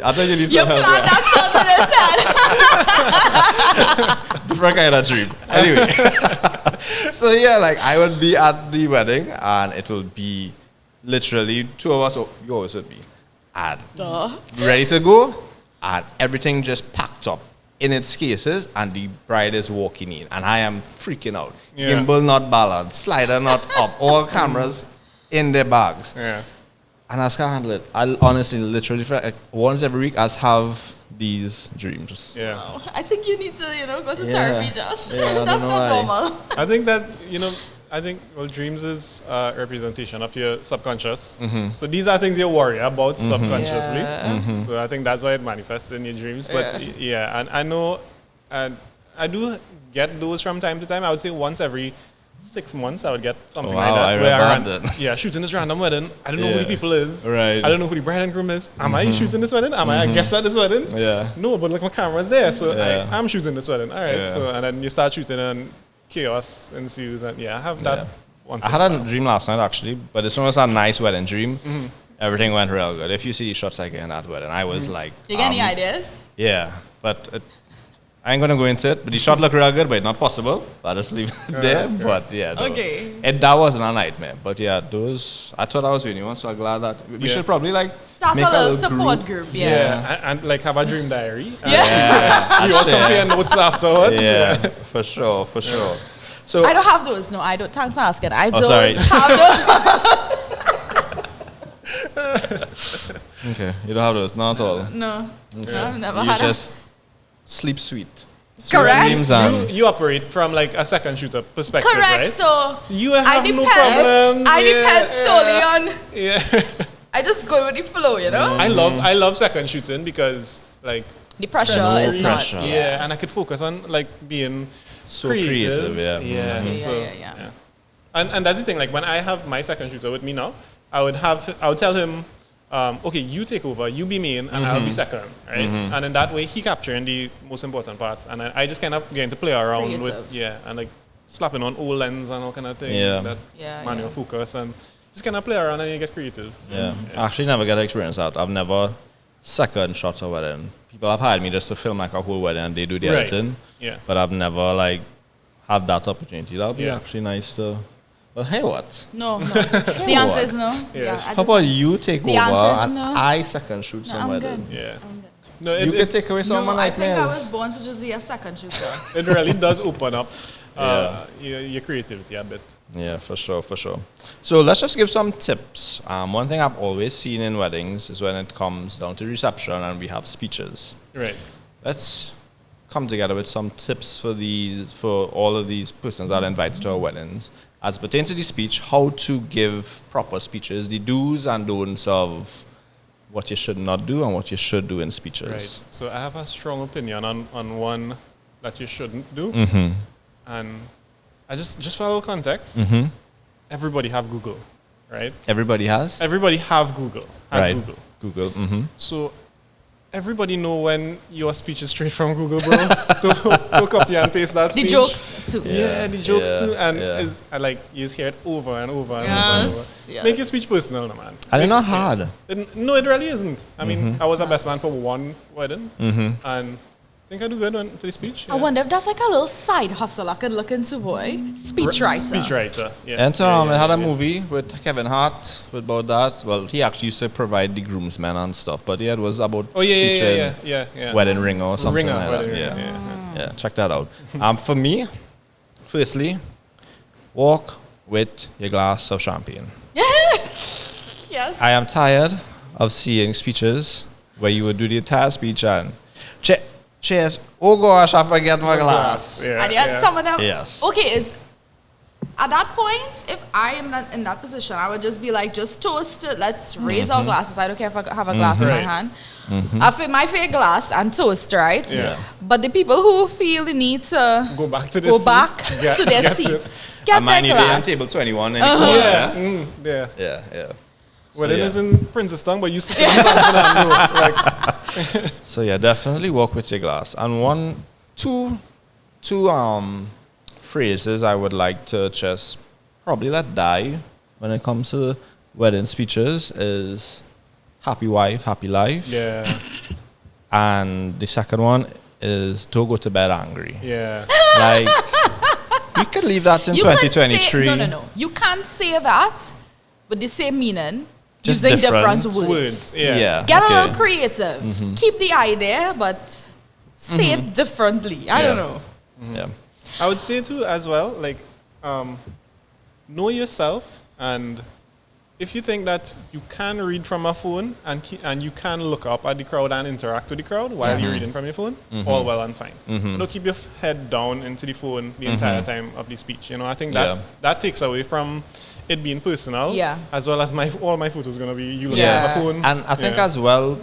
I thought you need You some help. planned that shot in his head. Different kind of dream. Anyway. So yeah, like I would be at the wedding and it will be literally 2 hours, or you always would be, and ready to go, and everything just packed up in its cases, and the bride is walking in, and I am freaking out. Yeah. Gimbal not balanced, slider not up, all cameras in their bags. Yeah. And I just can't handle it. I honestly, literally, like, once every week, I just have these dreams. Yeah. Oh, I think you need to, go to Yeah. therapy, Josh. Yeah, I don't That's know not why. normal. I think that, dreams is a representation of your subconscious. So these are things you worry about subconsciously. Yeah. So I think that's why it manifests in your dreams. But and I know, and I do get those from time to time. I would say once every 6 months I would get something Wow, like that. I where remember that. Yeah, shooting this random wedding. I don't know who the Yeah. people is. Right. I don't know who the bride and groom is. Am I shooting this wedding? Am I a guest at this wedding? Yeah. No, but like my camera's there, so Yeah. I'm shooting this wedding. All right. Yeah. So and then you start shooting and chaos ensues, and I have that Yeah. once. I had a dream last night actually, but this one was a nice wedding dream. Everything went real good. If you see the shots I get in that wedding, I was like, You got any ideas? yeah, but I ain't gonna go into it. But the shot looked real good, but it's not possible. I'll just leave it there. okay. But yeah, no. Okay. That wasn't a nightmare. But yeah, those I thought I was the only one, so I'm glad that we Yeah. should probably like Start make a little little support group, yeah. Yeah, and like have a dream diary. And Yeah. you all compare notes afterwards. Yeah, for sure, for sure. So I don't have those. No, I don't. Thanks for asking. I don't sorry. have those. okay, you don't have those, not at all. No. Okay. No, I've never You had just sleep sweet. Correct. Dreams and You operate from like a second shooter perspective, Correct. right? So You have no depend. problems. I depend solely on. Yeah. I just go with the flow, you know. I love second shooting because like The pressure stress-free. is not. pressure. Yeah, and I could focus on like being so creative, yeah. Yeah. Okay, So, yeah. And that's the thing. Like when I have my second shooter with me now, I would tell him, okay, you take over, you be main, and I'll be second, right? And in that way, he capturing the most important parts, and I just kind of getting to play around Creative. with and like slapping on old lens and all kind of thing. Yeah. That Yeah, manual yeah. focus and just kind of play around and you get creative. So, yeah. I actually never get to experience that. I've never second shot a wedding. People have hired me just to film like a whole wedding and they do the Right. editing. Yeah. But I've never like had that opportunity. That'll be Yeah. actually nice to. But hey, what? No. The answer is no. Yeah. I How just- about you take The over answer is and no. I second shoot No, some I'm wedding? good. Yeah. I'm good. No, You can take away some of No, my I think I was nightmares. born to just be a second shooter. it really does open up Yeah. your creativity a bit. Yeah, for sure, for sure. So let's just give some tips. One thing I've always seen in weddings is when it comes down to reception and we have speeches. Right. Let's come together with some tips for all of these persons that are invited to our weddings. As pertains to the speech, how to give proper speeches, the do's and don'ts of what you should not do and what you should do in speeches. Right. So I have a strong opinion on one that you shouldn't do. Mm-hmm. And I just for a little context, Mm-hmm. everybody have Google, right? Everybody has? Everybody have Google. Has Right. Google. Google. Mm-hmm. So everybody know when your speech is straight from Google, bro. to copy and paste that The speech. jokes too. Yeah, the jokes yeah, too. And yeah. is I like you just hear it over and over and over and over. Yes. Make your speech personal, no, man. And it's not Make- hard. No, it really isn't. I mean, Mm-hmm. I was a best man for one wedding, Mm-hmm. and I think I do good for the speech. I wonder if that's like a little side hustle I could look into, boy. Speechwriter. Speechwriter, yeah. And Yeah, it had a yeah. movie with Kevin Hart about that. Well, he actually used to provide the groomsmen and stuff, but yeah, it was about Oh yeah, speeching, yeah. wedding ring or something Ringer, like wedding that. ringer, Yeah. yeah. Yeah, check that out. For me, firstly, walk with your glass of champagne. Yes. I am tired of seeing speeches where you would do the entire speech and cheers. Oh gosh, I forget my glass. Yeah, And yet yeah. some of them. Yes. Okay, is at that point, if I am not in that position, I would just be like, just toast it. Let's raise our glasses. I don't care if I have a glass in my Right. hand. I feel my favorite glass and toast, right? Yeah. But the people who feel the need to Go back to the go seat. back Get- to their get seat, it. get And their mind you, they on glass. table 21 in the corner. Yeah, Yeah, yeah. yeah. Well, it yeah. is in Princess Tongue, but you sit on that, no. Like, So yeah, definitely walk with your glass. And two phrases I would like to just probably let die when it comes to wedding speeches is happy wife, happy life. yeah, And the second one is don't go to bed angry. yeah. Like we could leave that in You can say- 2023. No. You can't say that with the same meaning, Just using different different words. Yeah. Yeah. Get okay. a little creative. Keep the idea, but say it differently. I don't Yeah. know. Yeah. I would say too as well, like, know yourself, and if you think that you can read from a phone and you can look up at the crowd and interact with the crowd while you're reading from your phone, all well and fine. Don't keep your head down into the phone the entire time of the speech. You know, I think that Yeah. that takes away from it being personal. Yeah. As well as all my photos gonna be you looking Yeah. at a phone. And I think Yeah. as well,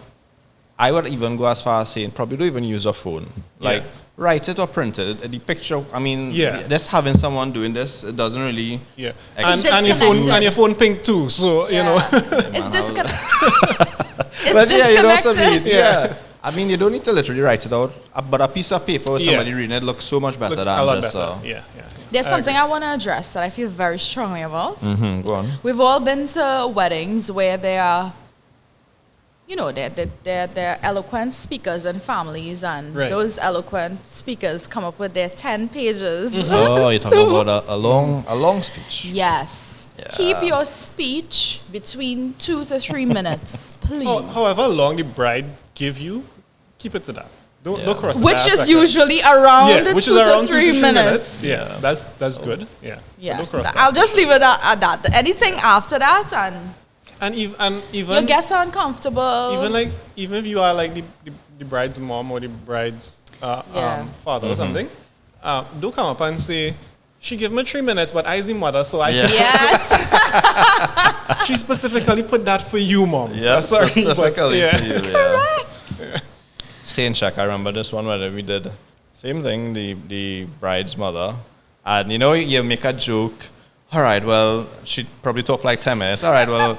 I would even go as far as saying probably don't even use a phone. Like write it or print it. The picture, I mean, Yeah. just having someone doing this, it doesn't really. Yeah. It's And your phone disconnected. pink too. So you know. It's disconnected. It's But yeah, you know what I mean? disconnected. Yeah. I mean, you don't need to literally write it out, but a piece of paper with Yeah. somebody reading it looks so much better Looks than a lot just. better. Yeah. There's I something agree. I want to address that I feel very strongly about. Go on. We've all been to weddings where there are, you know, they're eloquent speakers and families, and Right. those eloquent speakers come up with their 10 pages. Oh, you're talking about a long speech. Yes. Keep your speech between 2 to 3 minutes, please. However long the bride give you, keep it to that. Don't cross the Which last is second. usually around which 2 is around to 3 minutes. Yeah, that's good. Yeah. Yeah, Don't cross that. I'll just leave it at that. Anything after that, and And even your guests are uncomfortable. even if you are like the bride's mom or the bride's father or something, do come up and say, she gave me 3 minutes, but I the mother, so I can. Yes. She specifically put that for you, mom. Yeah, so sorry, specifically but, for you. Yeah. Stay in check. I remember this one where we did same thing. The bride's mother, and you make a joke. All right, well, she probably talked like 10 minutes. All right, well,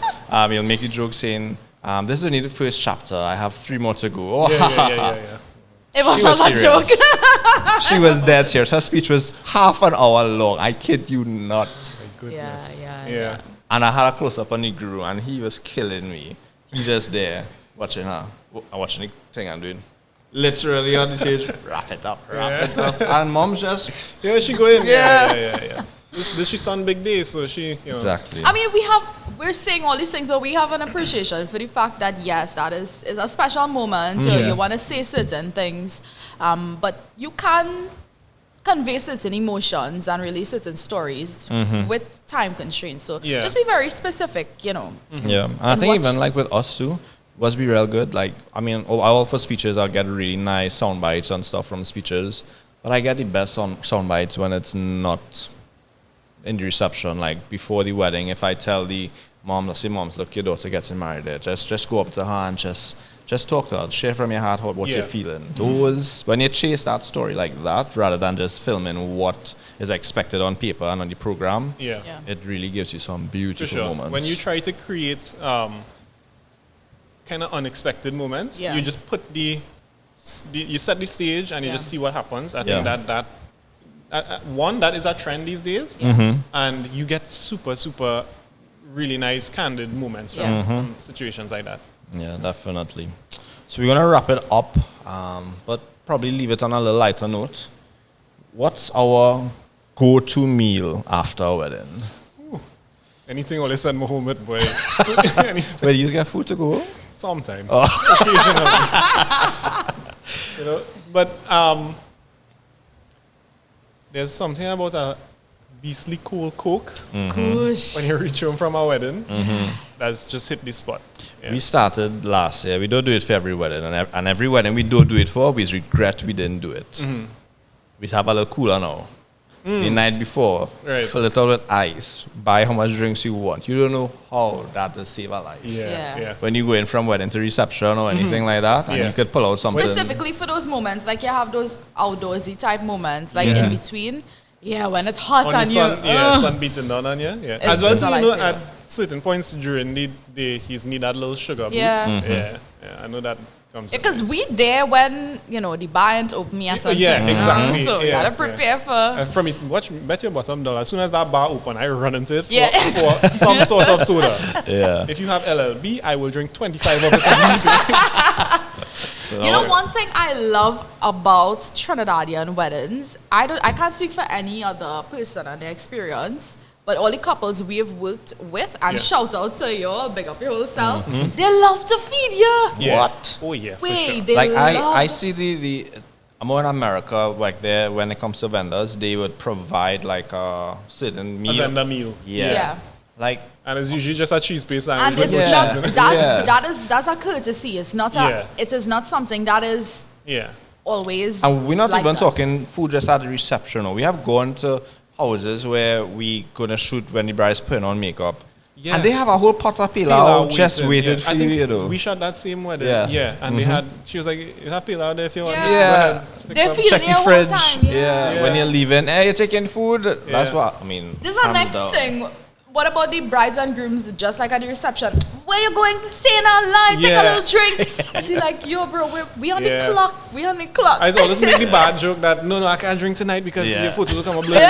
you'll make a joke saying, "This is only the first chapter. I have 3 more to go." Oh, Yeah. It was She not a was joke. She was dead serious. Her speech was half an hour long. I kid you not. My goodness. Yeah. And I had a close up on the groom, and he was killing me. He just there watching her, watching the thing I'm doing. Literally on the stage, wrap it up. And mom's just She go in. Yeah. This she son big day, so she, exactly. I mean, we're saying all these things, but we have an appreciation for the fact that yes, that is a special moment. You want to say certain things, but you can convey certain emotions and release certain stories with time constraints. So just be very specific, Yeah, and I think even like with us too, was be real good. Like, I mean, all for speeches, I get really nice sound bites and stuff from speeches, but I get the best sound bites when it's not in the reception, like before the wedding. If I tell the mom, I say, moms, look, your daughter getting married there. Just go up to her and just talk to her. Share from your heart what you're feeling. Those, when you chase that story like that, rather than just filming what is expected on paper and on the program, it really gives you some beautiful moments. When you try to create kind of unexpected moments, you just put you set the stage and you just see what happens. I think that that is a trend these days, and you get super really nice candid moments from situations like that. Yeah, definitely. So we're gonna wrap it up, but probably leave it on a little lighter note. What's our go-to meal after a wedding? Anything only send me home with, boy. Where do you get food to go? Sometimes, occasionally. But there's something about a beastly cool Coke when you reach home from a wedding. That's just hit the spot. Yeah. We started last year. We don't do it for every wedding, and every wedding we don't do it for, we regret we didn't do it. We have a little cooler now. The night before, fill it out with ice. Buy how much drinks you want. You don't know how that will save a life. Yeah. When you go in from wedding to reception or anything like that, and you could pull out something. Specifically for those moments, like you have those outdoorsy type moments, like in between. Yeah, when it's hot on on the you. sun, sun beating down on you. Yeah. As well as at certain points during the day, he's need that little sugar boost. Yeah, I know that comes. Because we there when the bar ain't open yet. Exactly. So you gotta prepare for. From it, bet your bottom dollar. As soon as that bar open, I run into it for some sort of soda. Yeah. If you have LLB, I will drink 25 of it. So one thing I love about Trinidadian weddings, I can't speak for any other person and their experience, but all the couples we have worked with, and shout out to you, big up your whole self, they love to feed you. Yeah. What? Oh yeah, for Wait, sure. they Like love I see the I'm more in America, like there when it comes to vendors, they would provide like a certain meal. A vendor meal. Yeah. Like, and it's usually just a cheese paste and with it's cheese not in it. that's a courtesy. It's not it is not something that is always. And we're not like even that. talking food just at the reception. No. We have gone to houses where we gonna shoot when the bride's putting on makeup. Yeah. And they have a whole pot of pilau just waited for you, We shot that same wedding. Yeah. And they had, she was like, is that pilau there if you want? Yeah. They're feeding check you the all fridge. the time. Yeah. When you're leaving, hey, you're taking food. That's what, I mean. This is the next thing. What about the brides and grooms, just like at the reception? Where you going to stay in our line? Take a little drink. I see like, yo, bro, we on the clock. We on the clock. I always make the bad joke that, no, I can't drink tonight because your photos will come up blurry.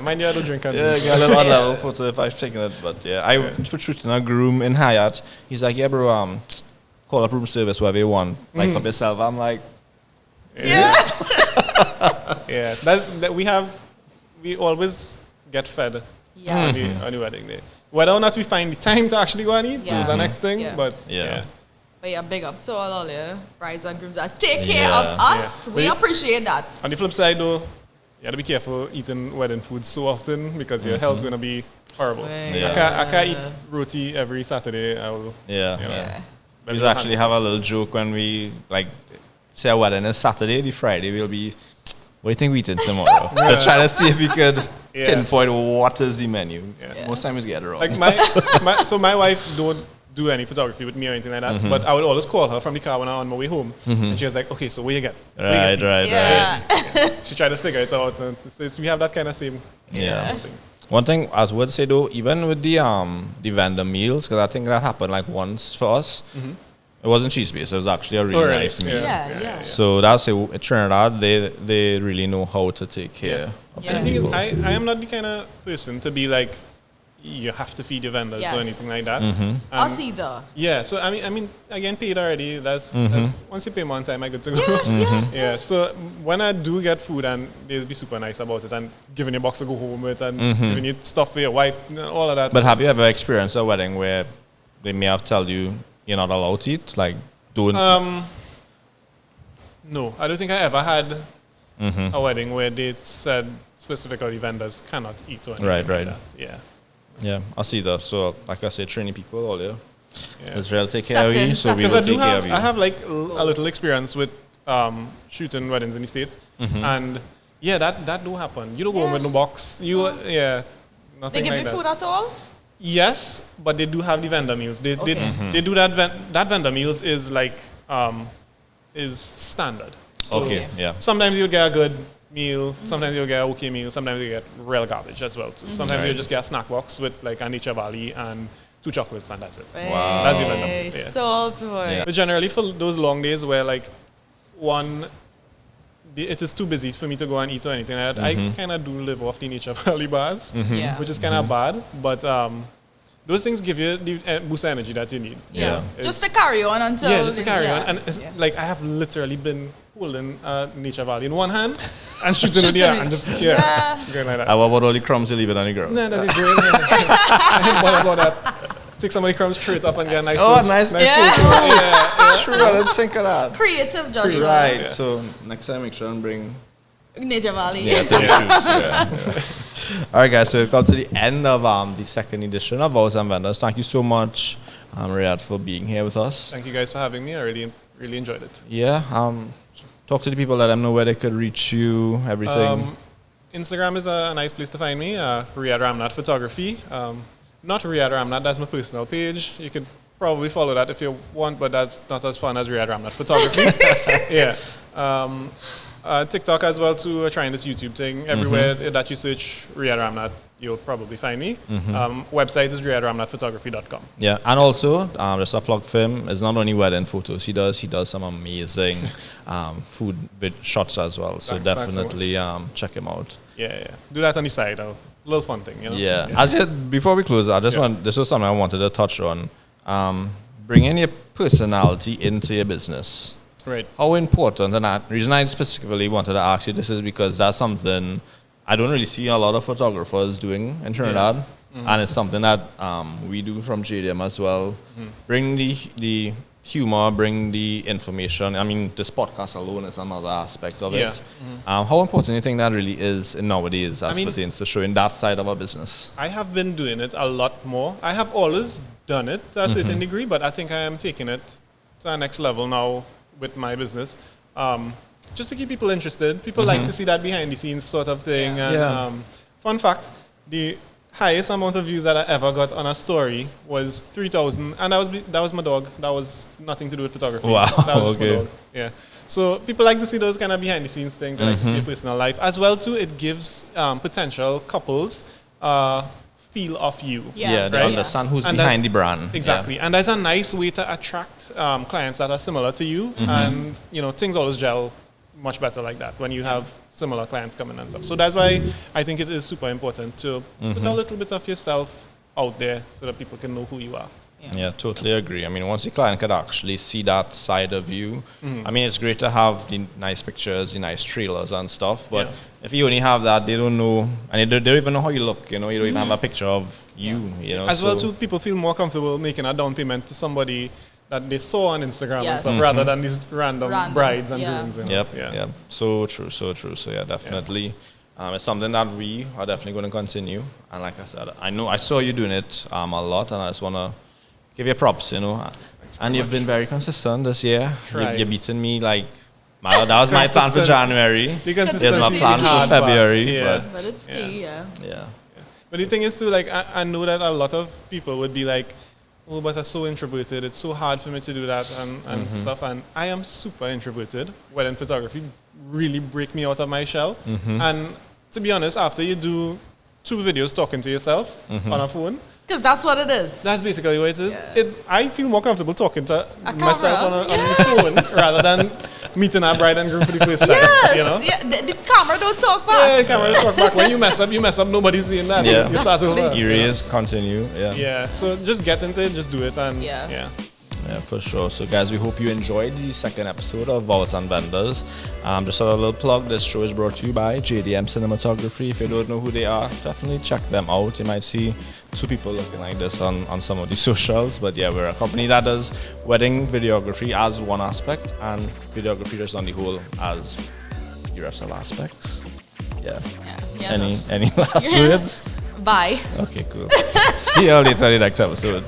Mind you, I don't drink. Get a little level photo if I've taken it. But I for shooting a groom in Hyatt. He's like, yeah, bro, call up room service wherever you want. Like up yourself. I'm like, we always get fed on the wedding day. Whether or not we find the time to actually go and eat is the next thing. But But yeah, big up to all your brides and grooms that take care of us. We appreciate that. On the flip side though, you gotta be careful eating wedding food so often because your health gonna be horrible. I can't eat roti every Saturday. I will. We actually have a little joke when we like say a wedding is Saturday, the Friday we'll be, what do you think we eating tomorrow? To try to see if we could pinpoint what is the menu. Most times we get it wrong. Like my wife don't do any photography with me or anything like that, but I would always call her from the car when I'm on my way home, and she was like, "Okay, so where you get?" Right. She tried to figure it out, and we have that kind of same thing. One thing I would say though, even with the vendor meals, because I think that happened like once for us. It wasn't cheese based. It was actually a really nice meal. So that's it. Trinidad, they really know how to take care of And the thing is, I am not the kind of person to be like, you have to feed your vendors or anything like that. Us either. Yeah. So I mean, again, paid already. That's once you pay me on time, I good to go. So when I do get food, and they'll be super nice about it, and giving you a box to go home with, and giving you stuff for your wife, all of that. But have you ever experienced a wedding where they may have told you you're not allowed to eat? Like, don't. No, I don't think I ever had a wedding where they said specifically vendors cannot eat or anything like that. Yeah, I see that. So, like I said, training people all there. Israel take care of you, so we will Because take care of you. I have like a little experience with shooting weddings in the States, and that do happen. You don't go home with no box. Nothing They give like you food at all? Yes, but they do have the vendor meals. They do that. That vendor meals is like is standard. So sometimes you get a good meal. Sometimes you get a okay meal. Sometimes you get real garbage as well. Too. Sometimes you just get a snack box with like a Nature Valley and 2 chocolates, and that's it. Wow. That's the vendor meal. Salt boy. But generally for those long days where like it is too busy for me to go and eat or anything like that, I kind of do live off the Nature Valley bars, which is kind of bad, but those things give you the boost of energy that you need. Just to carry on until... Yeah, just to carry on. And it's like I have literally been holding Nature Valley in one hand and shooting with the other and just, going like that. What about all the crumbs you leave it on the ground? Nah, that's great. I didn't bother about that. Take some of the crumbs, straight up and get a nice nice. True, I didn't think of that. Creative Joshua. Right, so next time make sure and bring Nature Valley. to the shoots. All right, guys, so we've come to the end of the second edition of Vows and Vendors. Thank you so much, Riyard, for being here with us. Thank you guys for having me. I really enjoyed it. Yeah, talk to the people, let them know where they could reach you, everything. Instagram is a nice place to find me, Riyard Ramnath Photography. Not Riyard Ramnath, that's my personal page. You could probably follow that if you want, but that's not as fun as Riyard Ramnath Photography. TikTok as well too, trying this YouTube thing. Everywhere that you search Riyard Ramnath, you'll probably find me. Website is riyardramnathphotography.com. Yeah, and also, just a plug for him, it's not only wedding photos he does some amazing food shots as well. So definitely check him out. Do that on the side. Little fun thing, you know? As yet, before we close, this was something I wanted to touch on. Bringing your personality into your business. Right. How important, and the reason I specifically wanted to ask you this is because that's something I don't really see a lot of photographers doing in Trinidad, and it's something that we do from JDM as well. Bring the humor, bring the information. I mean, this podcast alone is another aspect of it. How important do you think that really is nowadays as pertains to showing that side of our business? I have been doing it a lot more. I have always done it to a certain degree, but I think I am taking it to the next level now with my business. Just to keep people interested. People like to see that behind the scenes sort of thing. Fun fact, the highest amount of views that I ever got on a story was 3,000, and that was my dog. That was nothing to do with photography. Wow. That was just my dog. Yeah. So people like to see those kind of behind the scenes things. They like to see your personal life. As well too, it gives potential couples feel of you. They understand who's behind the brand. Exactly. And that's a nice way to attract clients that are similar to you. And things always gel much better like that when you have similar clients coming and stuff. So that's why I think it is super important to put a little bit of yourself out there so that people can know who you are. Yeah, totally agree. I mean, once the client could actually see that side of you, I mean, it's great to have the nice pictures, the nice trailers and stuff, but if you only have that, they don't know, and they don't even know how you look, you don't even have a picture of you, As well, too, people feel more comfortable making a down payment to somebody that they saw on Instagram and stuff rather than these random brides and grooms. Yep. So true. So yeah, definitely. It's something that we are definitely going to continue. And like I said, I saw you doing it a lot, and I just want to give you props, and you've been very consistent this year. You're beating me like That was my plan for January. The Here's consistency my is plan the for hard part. February. Yeah. But it's key, yeah. Yeah. But the thing is too, like I know that a lot of people would be like, oh, but I'm so introverted. It's so hard for me to do that and stuff. And I am super introverted. Wedding photography really break me out of my shell. And to be honest, after you do 2 videos talking to yourself on a phone, Because that's what it is. that's basically what it is. Yeah. I feel more comfortable talking to A myself camera. on the phone rather than meeting our bride and groom for the first time. Yes, You know? yeah, the camera don't talk Yeah, back. the camera talk back. When you mess up, nobody's seeing that. Yeah. You start over. Erase, continue. Yeah, so just get into it, just do it, and Yeah. Yeah, for sure. So, guys, we hope you enjoyed the second episode of Vows and Vendors. Just a little plug, this show is brought to you by JDM Cinematography. If you don't know who they are, definitely check them out. You might see 2 people looking like this on some of the socials. But yeah, we're a company that does wedding videography as one aspect and videography just on the whole as the rest of aspects. Yeah. Yeah, Any last words? Bye. Okay, cool. See you all later in the next episode.